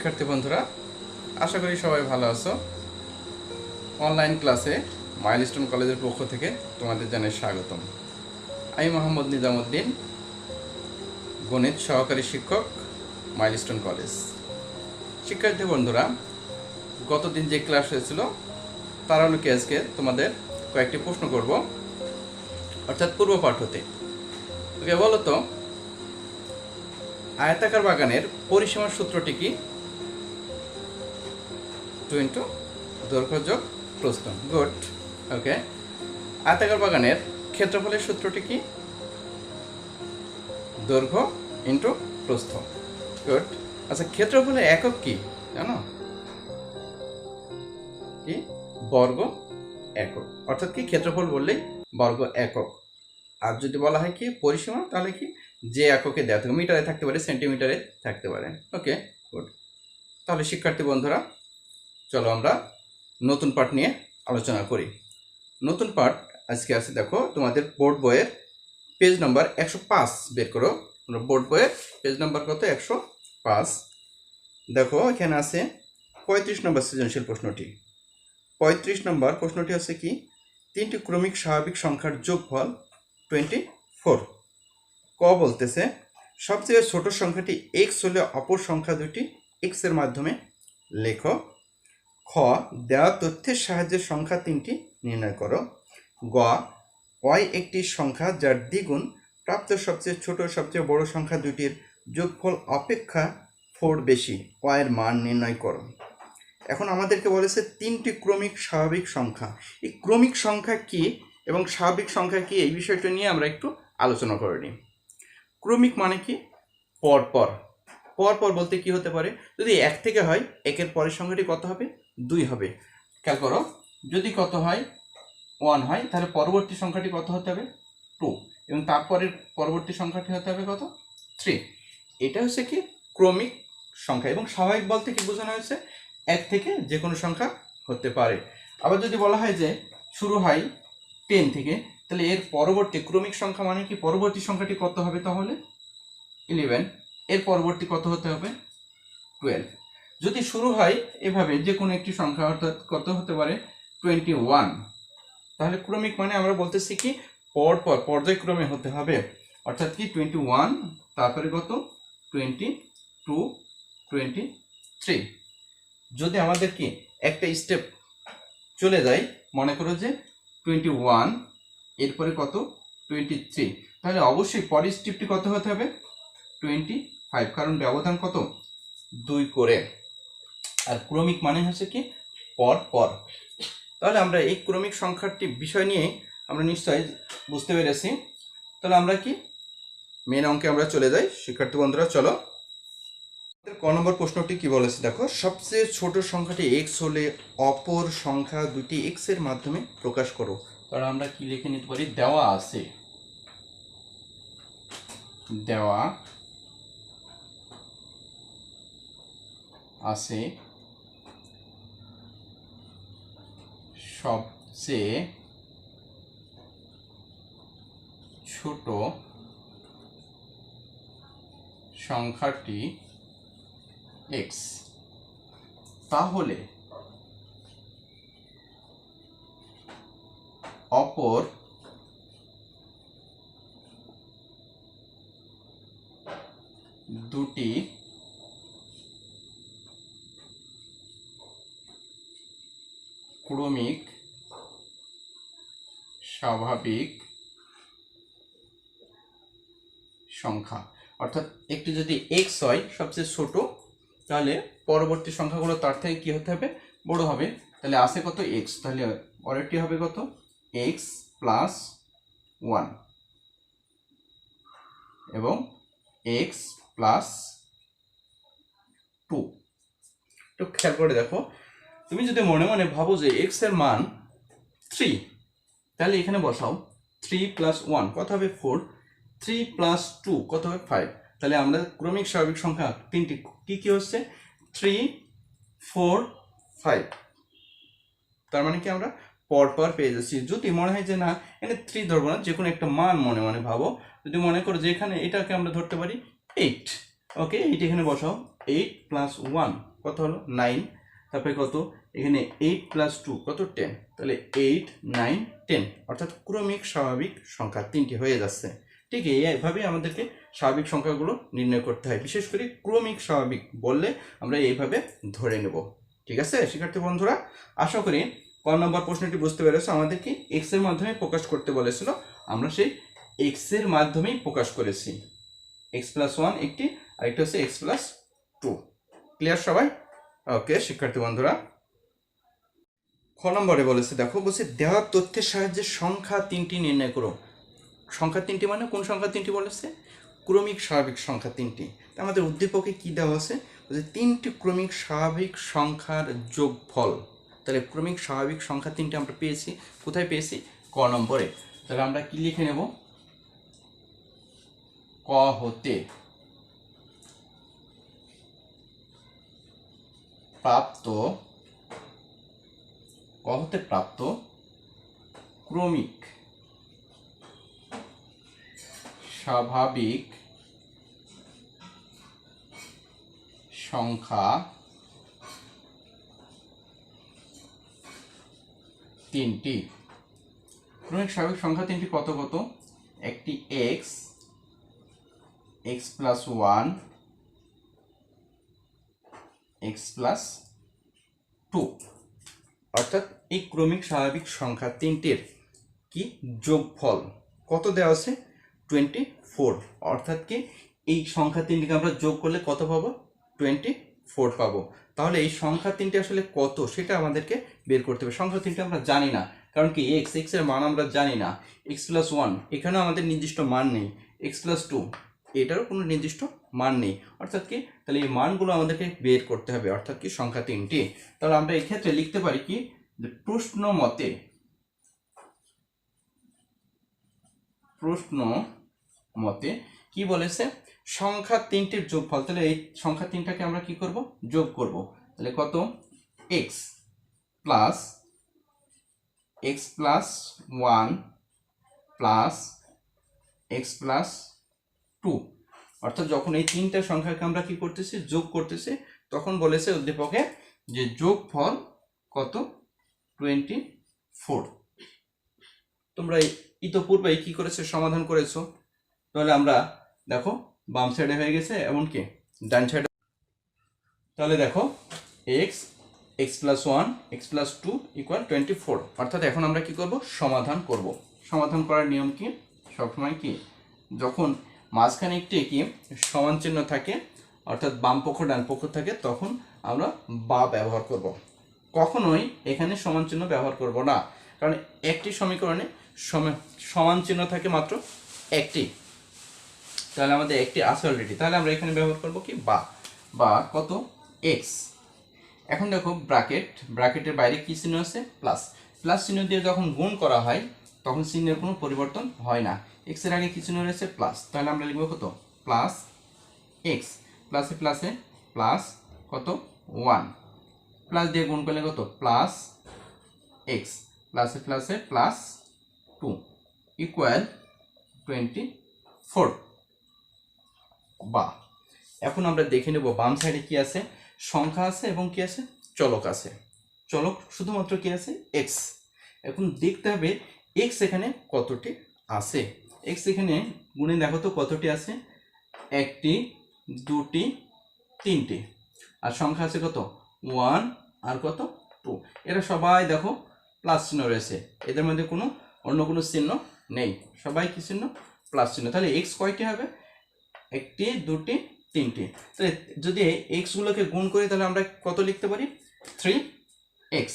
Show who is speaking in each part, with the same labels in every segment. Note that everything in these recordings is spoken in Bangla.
Speaker 1: শিক্ষার্থী বন্ধুরা, আশা করি সবাই ভালো আছো। অনলাইন ক্লাসে মাইলস্টোন কলেজের পক্ষ থেকে তোমাদের জানাই স্বাগতম। আমি মোহাম্মদ নিজামুদ্দিন, গণিত সহকারী শিক্ষক, মাইলস্টোন কলেজ। শিক্ষার্থী বন্ধুরা, গতদিন যে ক্লাস হয়েছিল তার আলোকে আজকে তোমাদের কয়েকটি প্রশ্ন করব, অর্থাৎ পূর্ব পাঠ হতে। ওকে, বলো তো, আয়তাকার বাগানের পরিসীমার সূত্রটি কি? 2 দৈর্ঘ্য যোগ প্রস্থ। গুড। ওকে, আয়তাকার বাগানের ক্ষেত্রফলের সূত্রটি কি? দৈর্ঘ্য ইন্টু প্রস্থ। গুড। আচ্ছা, ক্ষেত্রফলের একক কি জানো? কি? বর্গ একক। অর্থাৎ কি, ক্ষেত্রফল বললেই বর্গ একক। আর যদি বলা হয় কি পরিসীমা, তাহলে কি যে এককে দেওয়া থাকে, মিটারে থাকতে পারে, সেন্টিমিটারে থাকতে পারে। ওকে, গুড। তাহলে শিক্ষার্থী বন্ধুরা, চলো আমরা নতুন পাঠ নিয়ে আলোচনা করি। নতুন পাঠ আজকে আছে, দেখো তোমাদের বোর্ড বইয়ের পেজ নাম্বার 105 বের করো। বোর্ড বইয়ের পেজ নাম্বার কত? 105। দেখো এখানে আছে 35 নম্বর সৃজনশীল প্রশ্নটি। 35 নম্বর প্রশ্নটি হচ্ছে কি, 3টি ক্রমিক স্বাভাবিক সংখ্যার যোগফল 24। ক বলতেছে সবচেয়ে ছোট সংখ্যাটি x হলে অপর সংখ্যা দুটি x এর মাধ্যমে লেখো। খ দেওয়া তথ্যের সাহায্যে সংখ্যা 3টি নির্ণয় করো। গ y একটি সংখ্যা যার দ্বিগুণ প্রাপ্ত সবচেয়ে ছোট সবচেয়ে বড় সংখ্যা দুটির যোগফল অপেক্ষা 4 বেশি, y এর মান নির্ণয় করো। এখন আমাদেরকে বলেছে 3টি ক্রমিক স্বাভাবিক সংখ্যা। এই ক্রমিক সংখ্যা কি এবং স্বাভাবিক সংখ্যা কি, এই বিষয়টা নিয়ে আমরা একটু আলোচনা করে নিই। ক্রমিক মানে কি? পরপর। পরপর বলতে কি হতে পারে? যদি 1 থেকে হয়, 1-এর পরের সংখ্যাটি কত হবে? 2 হবে। খেয়াল করো, যদি কত হয়? 1 হয়, তাহলে পরবর্তী সংখ্যাটি কত হতে হবে? 2, এবং তারপরের পরবর্তী সংখ্যাটি হতে হবে কত? 3। এটা হচ্ছে কি ক্রমিক সংখ্যা। এবং স্বাভাবিক বলতে কি বোঝানো হয়েছে? 1 থেকে যে কোনো সংখ্যা হতে পারে। আবার যদি বলা হয় যে শুরু হয় 10 থেকে, তাহলে এর পরবর্তী ক্রমিক সংখ্যা মানে কি পরবর্তী সংখ্যাটি কত হবে? তাহলে 11। এর পরবর্তী কত হতে হবে? 12। যদি শুরু হয় এভাবে যে কোনো একটি সংখ্যা, অর্থাৎ কত হতে পারে? 21। তাহলে ক্রমিক মানে আমরা বলতেছি কি পরপর পর্যায়ক্রমে হতে হবে। অর্থাৎ কি 21, তারপরে কত? 22, 23। যদি আমাদের কি একটা স্টেপ চলে যায়, মনে করো যে 21, এরপরে কত? 23, তাহলে অবশ্যই পরের স্টেপটি কত হতে হবে? 25, কারণ ব্যবধান কত? 2 করে। আর ক্রমিক মানে হচ্ছে কি পর পর। তাহলে আমরা এই ক্রমিক সংখ্যাটি বিষয় নিয়ে আমরা নিশ্চয়ই বুঝতে পেরেছি। তাহলে আমরা কি মেন অঙ্কে আমরা চলে যাই। শিক্ষার্থী বন্ধুরা, চলো। ক নম্বর প্রশ্নটি কি বলেছে দেখো, সবচেয়ে ছোট সংখ্যাটি x হলে অপর সংখ্যা দুটি x এর মাধ্যমে প্রকাশ করো। তাহলে আমরা কি লিখে নিতে পারি? দেওয়া আছে সবচেয়ে ছোট সংখ্যাটি x, তাহলে অপর দুটি ক্রমিক স্বাভাবিক সংখ্যা। অর্থাৎ একটি যদি x হয় সবচেয়ে ছোট, তাহলে পরবর্তী সংখ্যাগুলো তার থেকে কি হতে হবে? বড় হবে। তাহলে আছে কত? x, তাহলে পরেরটি হবে কত? x প্লাস 1 এবং x প্লাস 2। তো খেয়াল করে দেখো, তুমি যদি মনে মনে ভাবো যে x এর মান 3, তাহলে এখানে বসাও 3 প্লাস 1 কত হবে? 4। 3 প্লাস 2 কত হবে? 5। তাহলে আমরা ক্রমিক স্বাভাবিক সংখ্যা তিনটি কি কি হচ্ছে? 3, 4, 5। তার মানে কি আমরা পরপর পেয়ে যাচ্ছি। যদি মনে হয় যে না, এখানে 3 ধরবো না, যে কোনো একটা মান মনে মনে ভাবো। যদি মনে করো যে এখানে এটাকে আমরা ধরতে পারি 8, ওকে, এইটা এখানে বসাও। 8 প্লাস 1 কত হলো 9, তারপরে কত এখানে 8 + 2 কত 10, তাহলে 8 9 10 অর্থাৎ ক্রমিক স্বাভাবিক সংখ্যা 3টি হয়ে যাচ্ছে। ঠিক এইভাবে আমাদেরকে স্বাভাবিক সংখ্যাগুলো নির্ণয় করতে হয়, বিশেষ করে ক্রমিক স্বাভাবিক বললে আমরা এইভাবে ধরে নেব। ঠিক আছে শিক্ষার্থী বন্ধুরা, আশা করি ক নম্বর প্রশ্নটি বুঝতে পেরেছো। আমাদেরকে এক্স এর মাধ্যমে প্রকাশ করতে বলেছিল, আমরা সেই এক্স এর মাধ্যমেই প্রকাশ করেছি। x+1 একটি, আরেকটা হচ্ছে x+2। ক্লিয়ার সবাই? ওকে শিক্ষার্থী বন্ধুরা, খ নম্বরে বলেছে, দেখো বলছে দেওয়া তথ্যের সাহায্যে সংখ্যা 3টি নির্ণয় করো। সংখ্যা 3টি মানে কোন সংখ্যা 3টি বলেছে? ক্রমিক স্বাভাবিক সংখ্যা 3টি। তা আমাদের উদ্দীপকে কি দেওয়া আছে? বলছে 3টি ক্রমিক স্বাভাবিক সংখ্যার যোগফল। তাহলে ক্রমিক স্বাভাবিক সংখ্যা 3টি আমরা পেয়েছি, কোথায় পেয়েছি? ক নম্বরে। তাহলে আমরা কি লিখে নেব? ক হতে প্রাপ্ত ক্রমিক স্বাভাবিক সংখ্যা 3টি। ক্রমিক স্বাভাবিক সংখ্যা 3টি কত কত? একটি x+1 x+2, অর্থাৎ এই ক্রমিক স্বাভাবিক সংখ্যা 3টির কি যোগফল কত দেওয়া আছে? 24। অর্থাৎ কি এই সংখ্যা 3টিকে আমরা যোগ করলে কত পাবো? 24 পাবো। তাহলে এই সংখ্যা 3টি আসলে কত সেটা আমাদেরকে বের করতে হবে। সংখ্যা 3টি আমরা জানি না, কারণ কি x এর মান আমরা জানি না। x+1 এখানেও আমাদের নির্দিষ্ট মান নেই, x+2 এটারও কোনো নির্দিষ্ট মান নেই। অর্থাৎ কি তাহলে এই মানগুলো আমাদেরকে বের করতে হবে, অর্থাৎ কি সংখ্যা 3টি। তাহলে আমরা এই ক্ষেত্রে লিখতে পারি কি, যে প্রশ্ন মতে কি বলেছে? সংখ্যা 3টির যোগফল। তাহলে এই সংখ্যা 3টাকে আমরা কি করব? যোগ করব। তাহলে কত? x+1 x+2, অর্থাৎ যখন এই 3টা সংখ্যাকে আমরা কি করতেছি? যোগ করতেছি, তখন বলেছে উদ্দীপকে যে যোগফল কত? 24। তোমরা ইতোপূর্বে কি করেছো? সমাধান করেছো। তাহলে আমরা দেখো বাম সাইডে হয়ে গেছে, এমনকি ডান সাইডে। তাহলে দেখো x+1 x+2 = 24। অর্থাৎ এখন আমরা কি করব? সমাধান করব। সমাধান করার নিয়ম কি? সবসময় কি, যখন মাঝখানে একটি কি সমান চিহ্ন থাকে, অর্থাৎ বাম পক্ষ ডান পক্ষ থাকে, তখন আমরা বা ব্যবহার করব। কখনোই এখানে সমান চিহ্ন ব্যবহার করব না, কারণ একটি সমীকরণে সমান চিহ্ন থাকে মাত্র একটি। তাহলে আমাদের একটি আছে অলরেডি, তাহলে আমরা এখানে ব্যবহার করব কি? বা কত? x। এখন দেখো ব্র্যাকেটের বাইরে কি চিহ্ন আছে? প্লাস চিহ্ন দিয়ে যখন গুণ করা হয় তখন চিহ্নের কোনো পরিবর্তন হয় না। x এর আগে কি চিহ্ন রয়েছে? প্লাস। তাহলে আমরা লিখব কত? প্লাস x, প্লাসে প্লাসে প্লাস কত? 1, প্লাস দিয়ে গুণ করলে কত? প্লাস x, প্লাসে প্লাসে প্লাস 2 = 24। বা এখন আমরা দেখে নেব বাম সাইডে কি আছে? সংখ্যা আছে এবং কি আছে? চলক আছে। চলক শুধুমাত্র কি আছে? x। এখন দেখতে হবে x এখানে কতটি আছে। x এখানে গুণে দেখো তো কতটি আছে? একটি, দুটি, তিনটি। আর সংখ্যা আছে কত? 1 আর কত? 2। এরা সবাই দেখো প্লাস চিহ্ন রয়েছে, এদের মধ্যে অন্য কোনো চিহ্ন নেই, সবাই কি চিহ্ন? প্লাস চিহ্ন। তাহলে x কয়টি হবে? একটি, দুটি, তিনটি। তাহলে যদি x গুলোকে গুণ করি তাহলে আমরা কত লিখতে পারি? 3x।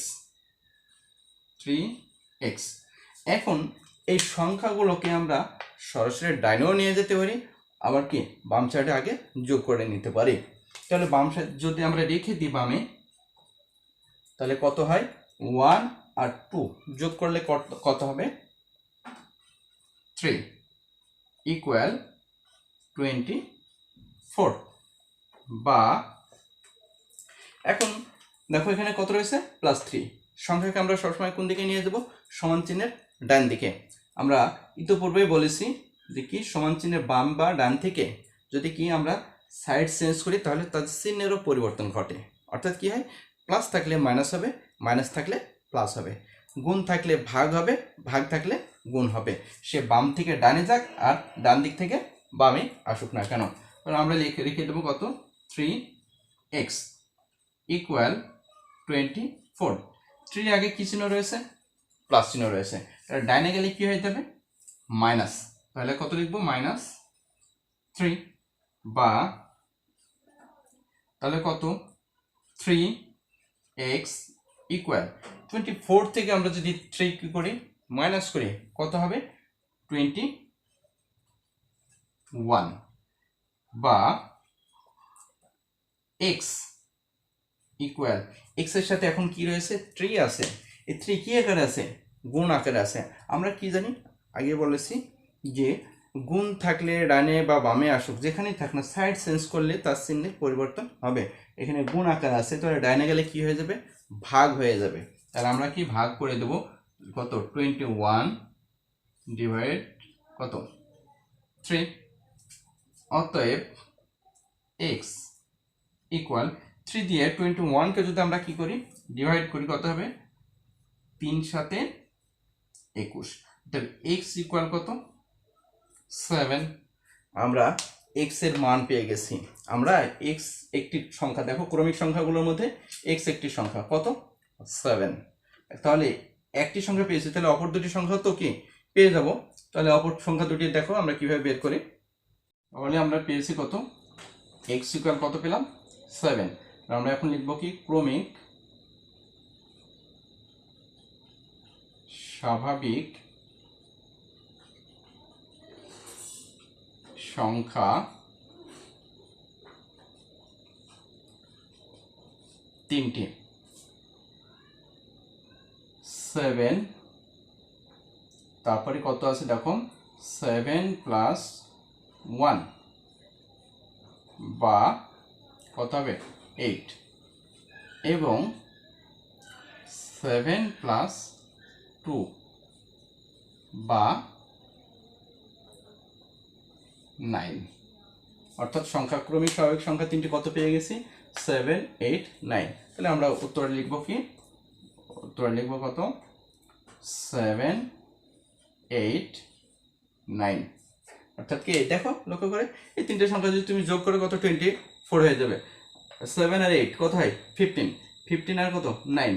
Speaker 1: এখন এই সংখ্যাগুলোকে আমরা সরাসরি ডাইনেও নিয়ে যেতে পারি, আবার কি বাম সাইডে আগে যোগ করে নিতে পারি। তাহলে বাম সাইড যদি আমরা রেখে দিই বামে, তাহলে কত হয়? 1 আর 2 যোগ করলে কত হবে? 3 = 24। বা এখন দেখো এখানে কত রয়েছে? +3। সংখ্যাকে আমরা সবসময় কোন দিকে নিয়ে যাব? সমান চিহ্নের ডান দিকে। আমরা ইতিপূর্বেই বলেছি যে কি সমান চিহ্নের বাম বা ডান থেকে যদি কি আমরা সাইড চেঞ্জ করি তাহলে তার চিহ্নেরও পরিবর্তন ঘটে। অর্থাৎ কি হয়, প্লাস থাকলে মাইনাস হবে, মাইনাস থাকলে প্লাস হবে, গুণ থাকলে ভাগ হবে, ভাগ থাকলে গুণ হবে। সে বাম থেকে ডানে যাক আর ডান দিক থেকে বামে আসুক না কেন। কারণ আমরা লিখে দেবো কত, 3x ইকুয়াল 24। 3 আগে কি চিহ্ন রয়েছে, প্লাস চিহ্ন রয়েছে, তাহলে ডাইনে গেলে কি হয়ে যাবে, মাইনাস। তাহলে কত লিখবো, -3 বা তাহলে কত, 3x ইকুয়াল 24 থেকে আমরা যদি 3 কি করি, মাইনাস করি, কত হবে 21 বা x ইকুয়াল, x এর সাথে এখন কি রয়েছে, 3 আছে, এই 3 কি আকারে আছে, গুণ আকারে আছে। আমরা কি জানি, আগে বলেছি যে গুণ থাকলে ডানে বা বামে আসুক, যেখানেই থাক না, সাইড চেঞ্জ করলে তার চিহ্নে পরিবর্তন হবে। এখানে গুণ আকার আছে, তাহলে ডাইনে গেলে কি হয়ে যাবে, ভাগ হয়ে যাবে। তাহলে আমরা কি ভাগ করে দেব, কত, 21 ডিভাইড কত, 3। অতএব x ইকুয়াল 3 দিয়ে 21কে যদি আমরা কি করি, ডিভাইড করি, কত হবে, 3 সাথে 21। তাহলে x ইকুয়াল কত, 7। আমরা x এর মান পেয়ে গেছি। আমরা x একটি সংখ্যা, দেখো ক্রমিক সংখ্যাগুলোর মধ্যে x একটি সংখ্যা, কত, 7। তাহলে একটি সংখ্যা পেয়েছি, তাহলে অপর দুটি সংখ্যা তো কি পেয়ে যাব। তাহলে অপর সংখ্যা দুটি দেখো আমরা কিভাবে বের করি। তাহলে আমরা পেয়েছি কত, x ইকুয়াল কত পেলাম, 7। আমরা এখন লিখব কি, ক্রমিক স্বাভাবিক সংখ্যা 3টি, 7, তারপরে কত আছে দেখো, 7 প্লাস 1 বা কত হবে, 8, এবং 7 প্লাস 2 বা 9। অর্থাৎ সংখ্যা, ক্রমিক স্বাভাবিক সংখ্যা 3টি কত পেয়ে গেছি, 7, 8, 9। তাহলে আমরা উত্তরে লিখব কি, উত্তরে লিখব কত, 7, 8, 9। অর্থাৎ কি, দেখো লক্ষ্য করে, এই তিনটে সংখ্যা যদি তুমি যোগ করে কত, 24 হয়ে যাবে। 7 আর 8 কত হয়, 15, 15 আর কত, 9,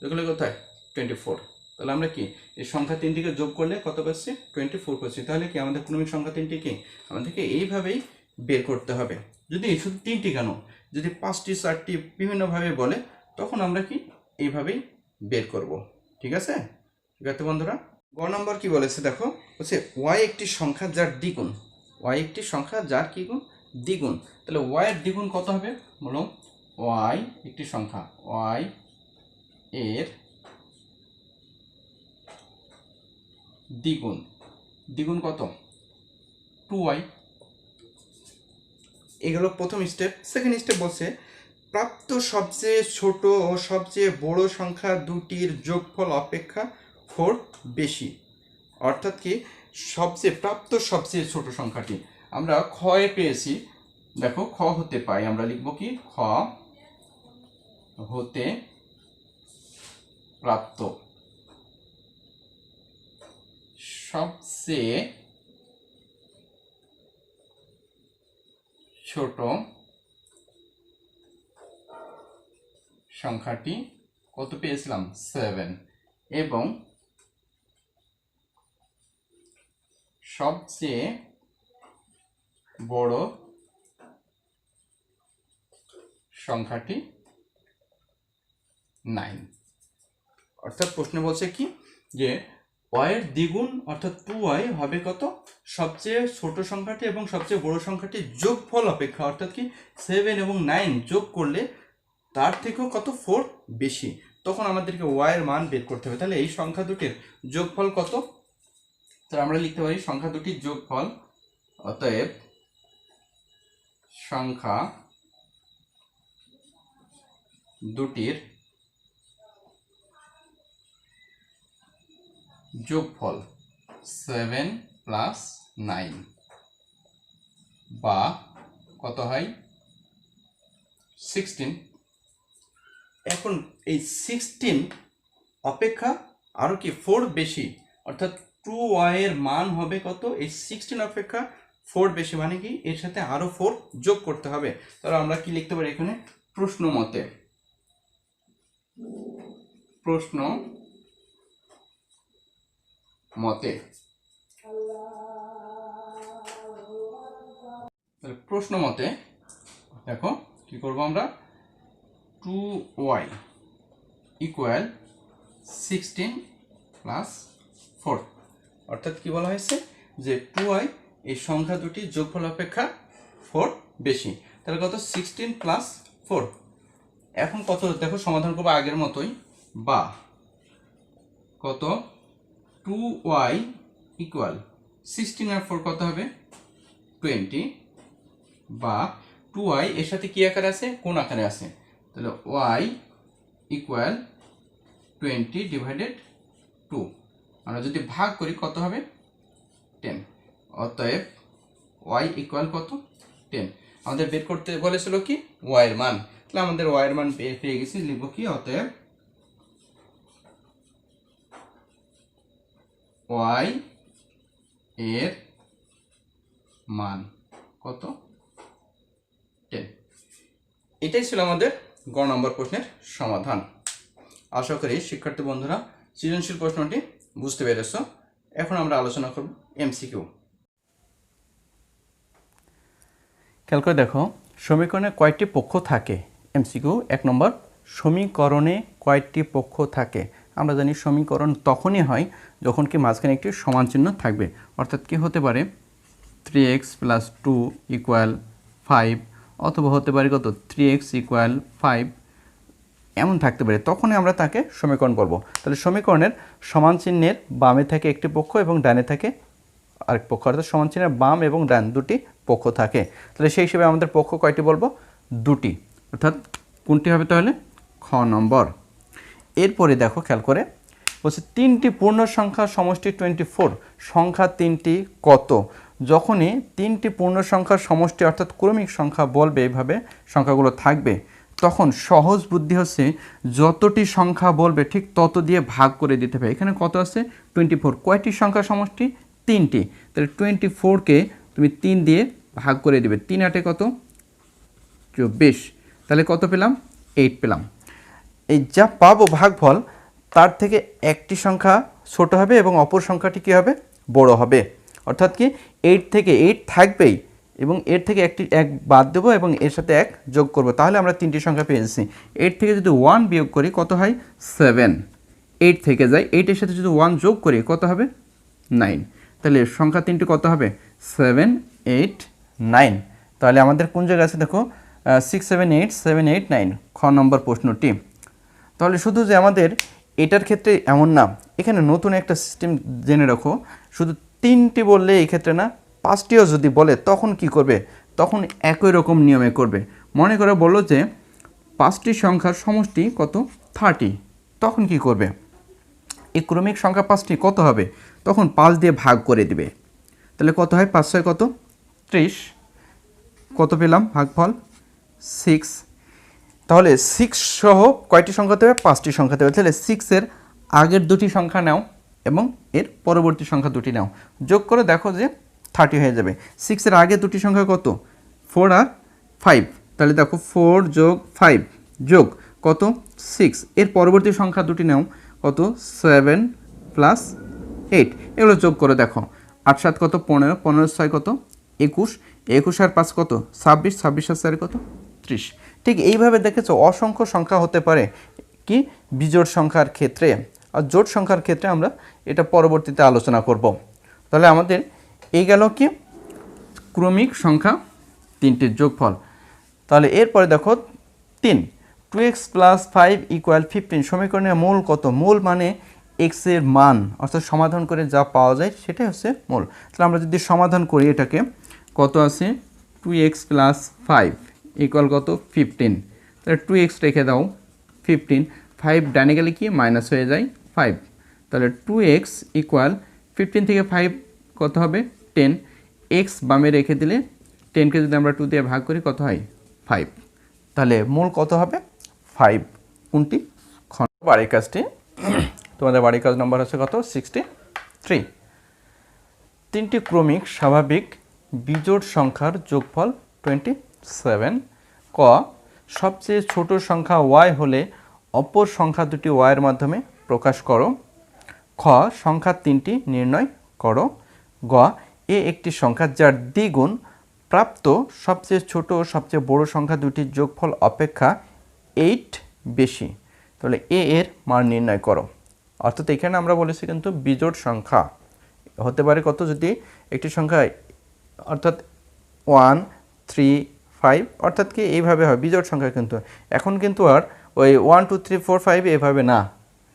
Speaker 1: এগুলো কত হয়, 24। তাহলে আমরা কি, এই সংখ্যা 3টিকে যোগ করলে কত পাচ্ছি, 24 পাচ্ছি। তাহলে কি আমাদের ক্রমিক সংখ্যা 3টি কি, আমাদেরকে এইভাবেই বের করতে হবে। যদি শুধু 3টি কেন, যদি 5টি 4টি বিভিন্নভাবে বলে, তখন আমরা কি এইভাবেই বের করব। ঠিক আছে, ঠিক আছে বন্ধুরা। গ নম্বর কি বলেছে দেখো, বলছে y একটি সংখ্যা যার দ্বিগুণ, y একটি সংখ্যা যার কি গুণ, দ্বিগুণ। তাহলে y এর দ্বিগুণ কত হবে, বলো, y একটি সংখ্যা, y এর দ্বিগুণ, দ্বিগুণ কত, 2y। এগুলো প্রথম স্টেপ। সেকেন্ড স্টেপ বলছে প্রাপ্ত সবচেয়ে ছোট ও সবচেয়ে বড় সংখ্যা দুটির যোগফল অপেক্ষা 4 বেশি। অর্থাৎ কি, প্রাপ্ত সবচেয়ে ছোট সংখ্যাটি আমরা খ এ পেয়েছি। দেখো খ হতে পাই, আমরা লিখব কি, খ হতে প্রাপ্ত সবচেয়ে ছোট সংখ্যাটি কত পেয়েছিলাম, 7, এবং সবচেয়ে বড় সংখ্যাটি 9। অর্থাৎ প্রশ্ন বলছে কি, যে y এর দ্বিগুণ অর্থাৎ 2y হবে কত, সবচেয়ে ছোট সংখ্যাটি এবং সবচেয়ে বড় সংখ্যাটি যোগফল অপেক্ষা, অর্থাৎ কি 7 এবং 9 যোগ করলে তার থেকেও কত, 4 বেশি। তখন আমাদেরকে y এর মান বের করতে হবে। তাহলে এই সংখ্যা দুটির যোগফল কত, তাহলে আমরা লিখতে পারি সংখ্যা দুটির যোগফল, অতএব সংখ্যা দুটির যোগফল 7 প্লাস 9 বা কত হয়, 16। এখন এই 16 অপেক্ষা আরও কি 4 বেশি, অর্থাৎ 2y এর মান হবে কত, এই 16 অপেক্ষা 4 বেশি, মানে কি এর সাথে আরও 4 যোগ করতে হবে। তাহলে আমরা কি লিখতে পারি এখানে, প্রশ্ন মতে প্রশ্ন মতে দেখো কি করব আমরা, 2y ইকুয়াল 16 প্লাস 4, অর্থাৎ কি বলা হয়েছে যে 2y এই সংখ্যা দুটি যোগফল অপেক্ষা 4 বেশি। তাহলে কত, 16 প্লাস 4। এখন কত দেখো, সমাধান করবো আগের মতোই, বা কত, 2y ইকুয়াল 16 আর 4 কত হবে 20, বা 2y এর সাথে কি আকারে আছে, কোন আকারে আছে, তাহলে y ইকুয়াল 20 ডিভাইডেড 2, আমরা যদি ভাগ করি কত হবে 10, অতএব y ইকুয়াল কত 10। আমাদের বের করতে বলেছিল কি y এর মান, তাহলে আমাদের y এর মান পেয়ে গেছি, লিখব কি, অতএব y এর মান কত 10। এটাই ছিল আমাদের গ নম্বর প্রশ্নের সমাধান। আশা করি শিক্ষার্থী বন্ধুরা সৃজনশীল প্রশ্নটি বুঝতে পেরেছ। এখন আমরা আলোচনা করব এমসিকিউ। খেয়াল করে দেখো, সমীকরণে কয়টি পক্ষ থাকে। এমসিকিউ 1 নম্বর, সমীকরণে কয়টি পক্ষ থাকে। আমরা জানি সমীকরণ তখনই হয় যখন কি মাঝখানে একটি সমান চিহ্ন থাকবে, অর্থাৎ কি হতে পারে 3x + 2 = 5, অথবা হতে পারে কত 3x = 5, এমন থাকতে পারে, তখনই আমরা তাকে সমীকরণ বলবো। তাহলে সমীকরণের সমান চিহ্নের বামে থাকে একটি পক্ষ এবং ডানে থাকে আরেক পক্ষ, অর্থাৎ সমান চিহ্নের বাম এবং ডান দুটি পক্ষ থাকে। তাহলে সেই হিসেবে আমাদের পক্ষ কয়টি বলবো, দুটি, অর্থাৎ কোনটি হবে তাহলে, খ নম্বর। এরপরে দেখো খেয়াল করে বলছে 3টি পূর্ণ সংখ্যার সমষ্টি 24, সংখ্যা 3টি কত। যখনই 3টি পূর্ণ সংখ্যার সমষ্টি অর্থাৎ ক্রমিক সংখ্যা বলবে, এইভাবে সংখ্যাগুলো থাকবে, তখন সহজ বুদ্ধি হচ্ছে যতটি সংখ্যা বলবে ঠিক তত দিয়ে ভাগ করে দিতে হবে। এখানে কত আছে 24, কয়টি সংখ্যার সমষ্টি 3টি, তাহলে 24কে তুমি 3 দিয়ে ভাগ করে দিবে, 3 8 কত 24, তাহলে কত পেলাম 8 পেলাম। এই যা পাবো ভাগফল, তার থেকে একটি সংখ্যা ছোট হবে এবং অপর সংখ্যাটি কী হবে, বড় হবে। অর্থাৎ কি 8 থেকে 8 থাকবেই এবং এর থেকে একটি 1 বাদ দেবো এবং এর সাথে 1 যোগ করব, তাহলে আমরা 3টি সংখ্যা পেয়েছি। 8 থেকে যদি 1 বিয়োগ করি কত হয় 7, 8 থেকে যায়, 8 এর সাথে যদি 1 যোগ করি কত হবে 9, তাহলে সংখ্যা 3টি কত হবে 7 8 9। তাহলে আমাদের কোন জায়গায় আছে দেখো 6 7 8 7 8 9, খ নম্বর প্রশ্নটি। তাহলে শুধু যে আমাদের এটার ক্ষেত্রে এমন না, এখানে নতুন একটা সিস্টেম জেনে রাখো, শুধু 3টি বললে এই ক্ষেত্রে না, 5টিও যদি বলে তখন কি করবে, তখন একই রকম নিয়মে করবে। মনে করে বললো যে 5টি সংখ্যার সমষ্টি কত 30, তখন কি করবে, এই ক্রমিক সংখ্যা 5টি কত হবে, তখন 5 দিয়ে ভাগ করে দিবে, তাহলে কত হয় 5 6 কত 30, কত পেলাম ভাগফল 6। তাহলে 6 সহ কয়টি সংখ্যা দেবে, 5টি সংখ্যা দেবে। তাহলে 6-এর আগের দুটি সংখ্যা নাও এবং এর পরবর্তী সংখ্যা দুটি নাও, যোগ করে দেখো যে 30 হয়ে যাবে। 6-এর আগে দুটি সংখ্যা কত 4 আর 5, তাহলে দেখো 4 যোগ 5 যোগ কত 6, এর পরবর্তী সংখ্যা দুটি নাও, কত 7 + 8, এগুলো যোগ করে দেখো 8 7 কত 15, 15 6 কত 21, 21 আর 5 কত 26, 26 আর 4 কত 30। ঠিক এইভাবে দেখেছো অসংখ্য সংখ্যা হতে পারে কি বিজোড় সংখ্যার ক্ষেত্রে, আর জোড় সংখ্যার ক্ষেত্রে আমরা এটা পরবর্তীতে আলোচনা করব। তাহলে আমাদের এই গেল কি ক্রমিক সংখ্যা 3টির যোগফল। তাহলে এরপরে দেখো 3, 2x + 5 = 15, সমীকরণের মূল কত, মূল মানে x এর মান, অর্থাৎ সমাধান করে যা পাওয়া যায় সেটাই হচ্ছে মূল। তাহলে আমরা যদি সমাধান করি এটাকে, কত আছে 2x + 5 = কত 15, তাহলে 2x রেখে দাও 15, 5 ডানে গেলে কি মাইনাস হয়ে যায় 5, তাহলে 2x = 15 থেকে 5 কত হবে 10, x বামে রেখে দিলে 10কে যদি আমরা 2 দিয়ে ভাগ করি কত হয় 5, তাহলে মূল কত হবে 5। কোনটি বাড়ির কাজটি তোমাদের বাড়ির কাজ নম্বর হচ্ছে কত 63 তিনটি ক্রমিক স্বাভাবিক বিজোড় সংখ্যার যোগফল 27 ক সবচেয়ে ছোট সংখ্যা y হলে অপর সংখ্যা দুটি y এর মাধ্যমে প্রকাশ করো খ সংখ্যা তিনটি নির্ণয় করো গ এ একটি সংখ্যা যার দ্বিগুণ প্রাপ্ত সবচেয়ে ছোট ও সবচেয়ে বড় সংখ্যা দুটির যোগফল অপেক্ষা 8 বেশি তাহলে এ এর মান নির্ণয় করো অর্থাৎ এখানে আমরা বলেছি কিন্তু বিজোড় সংখ্যা হতে পারে কত যদি একটি সংখ্যা অর্থাৎ 1 3 5 অর্থাৎ কি এইভাবে হয় বিজোড় সংখ্যা কিন্তু এখন কিন্তু আর ওই 1 2 3 4 5 এইভাবে না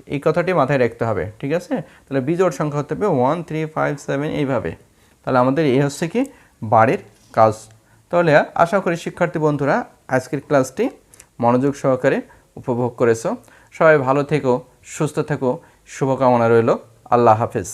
Speaker 1: এই কথাটি মাথায় রাখতে হবে ঠিক আছে তাহলে বিজোড় সংখ্যা হতে হবে 1 3 5 7 এইভাবে তাহলে আমাদের এই হচ্ছে কি বাড়ির কাজ তাহলে আশা করি শিক্ষার্থী বন্ধুরা আজকের ক্লাসটি মনোযোগ সহকারে উপভোগ করেছো সবাই ভালো থেকো সুস্থ থেকো শুভকামনা রইল আল্লাহ হাফেজ